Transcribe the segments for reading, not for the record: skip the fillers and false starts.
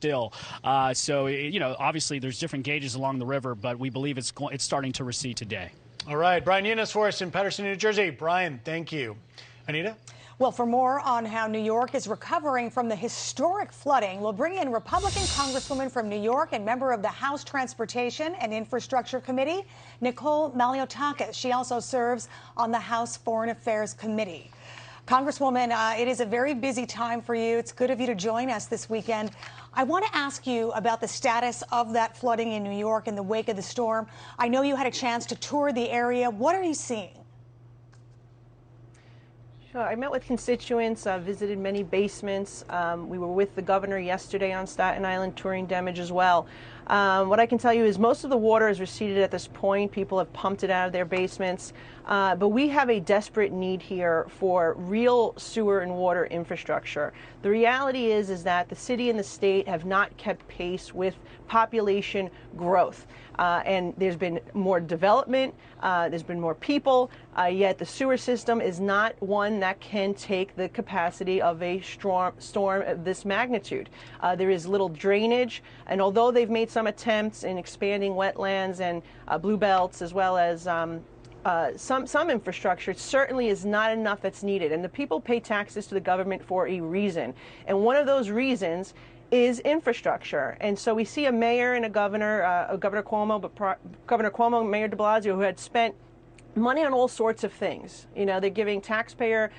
still. So, obviously there's different gauges along the river, but we believe it's starting to recede today. All right, Brian Eunice for us in Paterson, New Jersey. Brian, thank you. Anita? Well, for more on how New York is recovering from the historic flooding, we'll bring in Republican Congresswoman from New York and member of the House Transportation and Infrastructure Committee, Nicole Malliotakis. She also serves on the House Foreign Affairs Committee. Congresswoman, it is a very busy time for you. It's good of you to join us this weekend. I want to ask you about the status of that flooding in New York in the wake of the storm. I know you had a chance to tour the area. What are you seeing? Sure. I met with constituents, visited many basements. We were with the governor yesterday on Staten Island touring damage as well. What I can tell you is most of the water is receded at this point. People have pumped it out of their basements. But we have a desperate need here for real sewer and water infrastructure. The reality is that the city and the state have not kept pace with population growth. And there's been more development, there's been more people, yet the sewer system is not one that can take the capacity of a storm of this magnitude. There is little drainage, and although they've made some attempts in expanding wetlands and blue belts as well as some infrastructure, it certainly is not enough that's needed. And the people pay taxes to the government for a reason. And one of those reasons is infrastructure. And so we see a mayor and a Governor Cuomo, but Governor Cuomo and Mayor de Blasio, who had spent money on all sorts of things. You know, they're giving taxpayer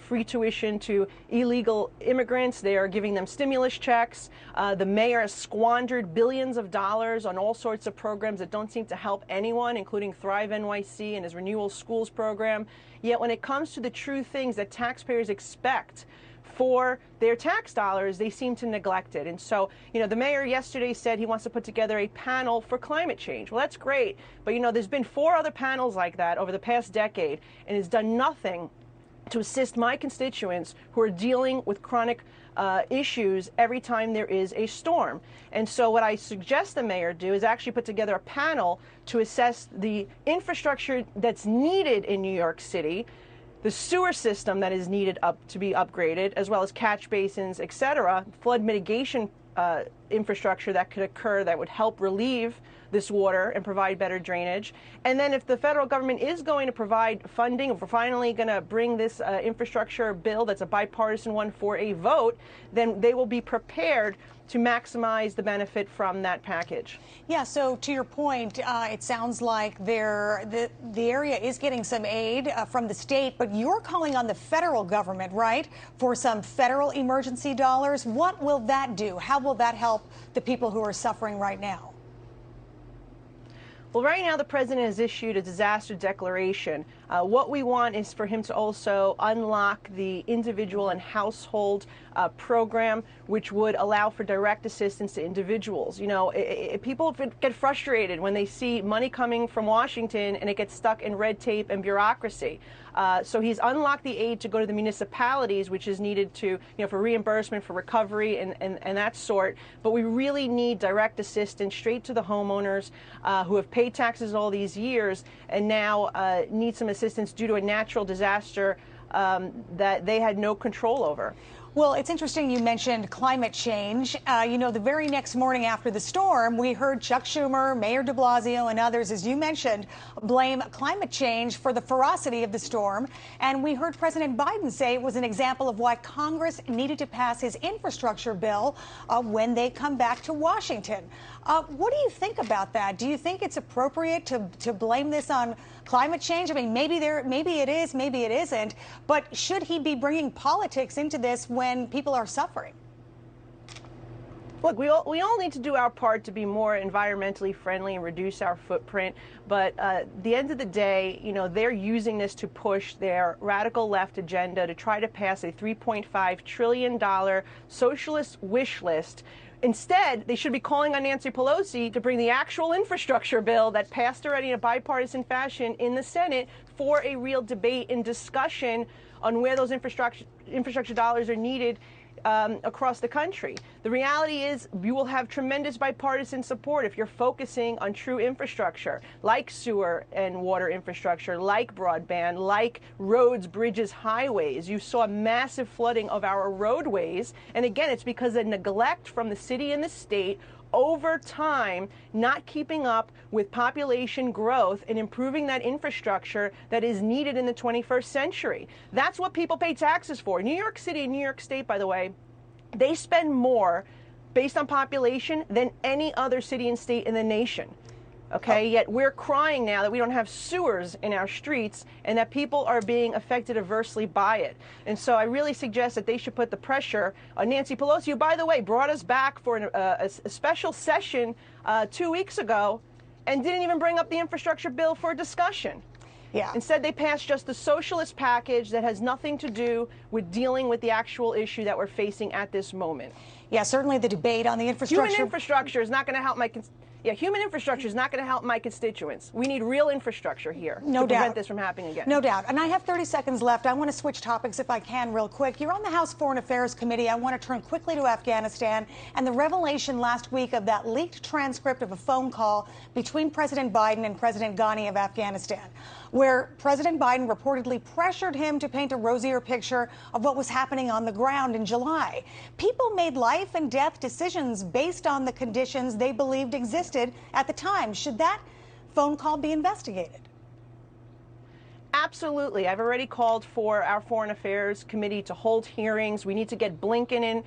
free tuition to illegal immigrants. They are giving them stimulus checks. The mayor has squandered billions of dollars on all sorts of programs that don't seem to help anyone, including Thrive NYC and his Renewal Schools program. Yet when it comes to the true things that taxpayers expect for their tax dollars, they seem to neglect it. And so, the mayor yesterday said he wants to put together a panel for climate change. Well, that's great. But, there's been 4 other panels like that over the past decade, and it's done nothing to assist my constituents who are dealing with chronic issues every time there is a storm. And so what I suggest the mayor do is actually put together a panel to assess the infrastructure that's needed in New York City, the sewer system that is needed to be upgraded, as well as catch basins, et cetera, flood mitigation infrastructure that could occur that would help relieve this water and provide better drainage. And then if the federal government is going to provide funding, if we're finally going to bring this infrastructure bill that's a bipartisan one for a vote, then they will be prepared to maximize the benefit from that package. Yeah, so to your point, it sounds like the area is getting some aid from the state, but you're calling on the federal government, right, for some federal emergency dollars. What will that do? How will that help the people who are suffering right now? Well, right now the president has issued a disaster declaration. What we want is for him to also unlock the individual and household program, which would allow for direct assistance to individuals. People get frustrated when they see money coming from Washington and it gets stuck in red tape and bureaucracy. So he's unlocked the aid to go to the municipalities, which is needed to, for reimbursement, for recovery, and that sort. But we really need direct assistance straight to the homeowners who have paid taxes all these years and now need some assistance due to a natural disaster that they had no control over. Well, it's interesting you mentioned climate change. The very next morning after the storm, we heard Chuck Schumer, Mayor de Blasio, and others, as you mentioned, blame climate change for the ferocity of the storm. And we heard President Biden say it was an example of why Congress needed to pass his infrastructure bill when they come back to Washington. What do you think about that? Do you think it's appropriate to blame this on climate change? I mean, maybe it is, maybe it isn't. But should he be bringing politics into this when people are suffering? Look, we all need to do our part to be more environmentally friendly and reduce our footprint. But at the end of the day, they're using this to push their radical left agenda to try to pass a $3.5 trillion socialist wish list. Instead, they should be calling on Nancy Pelosi to bring the actual infrastructure bill that passed already in a bipartisan fashion in the Senate for a real debate and discussion on where those infrastructure dollars are needed across the country. The reality is you will have tremendous bipartisan support if you're focusing on true infrastructure, like sewer and water infrastructure, like broadband, like roads, bridges, highways. You saw massive flooding of our roadways. And again, it's because of neglect from the city and the state over time, not keeping up with population growth and improving that infrastructure that is needed in the 21st century. That's what people pay taxes for. New York City and New York State, by the way, they spend more based on population than any other city and state in the nation. Okay, yet we're crying now that we don't have sewers in our streets and that people are being affected adversely by it. And so I really suggest that they should put the pressure on Nancy Pelosi, who, by the way, brought us back for a special session 2 weeks ago and didn't even bring up the infrastructure bill for discussion. Yeah. Instead, they passed just the socialist package that has nothing to do with dealing with the actual issue that we're facing at this moment. Yeah, certainly the debate on the infrastructure. Human infrastructure is not going to help human infrastructure is not going to help my constituents. We need real infrastructure here to prevent this from happening again. No doubt. And I have 30 seconds left. I want to switch topics if I can real quick. You're on the House Foreign Affairs Committee. I want to turn quickly to Afghanistan and the revelation last week of that leaked transcript of a phone call between President Biden and President Ghani of Afghanistan, where President Biden reportedly pressured him to paint a rosier picture of what was happening on the ground in July. People made life and death decisions based on the conditions they believed existed at the time. Should that phone call be investigated? Absolutely. I've already called for our Foreign Affairs Committee to hold hearings. We need to get Blinken in.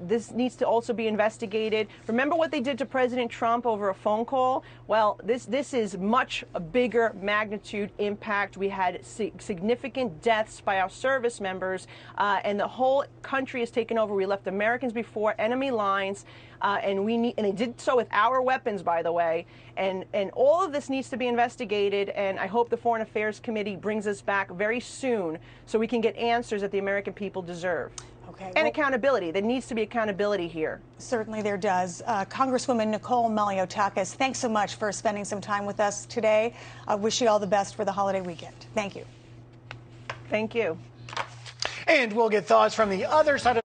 This needs to also be investigated. Remember what they did to President Trump over a phone call? Well, this is much a bigger magnitude impact. We had significant deaths by our service members, and the whole country is taken over. We left Americans before enemy lines. And they did so with our weapons, by the way. And all of this needs to be investigated. And I hope the Foreign Affairs Committee brings us back very soon so we can get answers that the American people deserve. Okay. And accountability. There needs to be accountability here. Certainly there does. Congresswoman Nicole Malliotakis, thanks so much for spending some time with us today. I wish you all the best for the holiday weekend. Thank you. Thank you. And we'll get thoughts from the other side of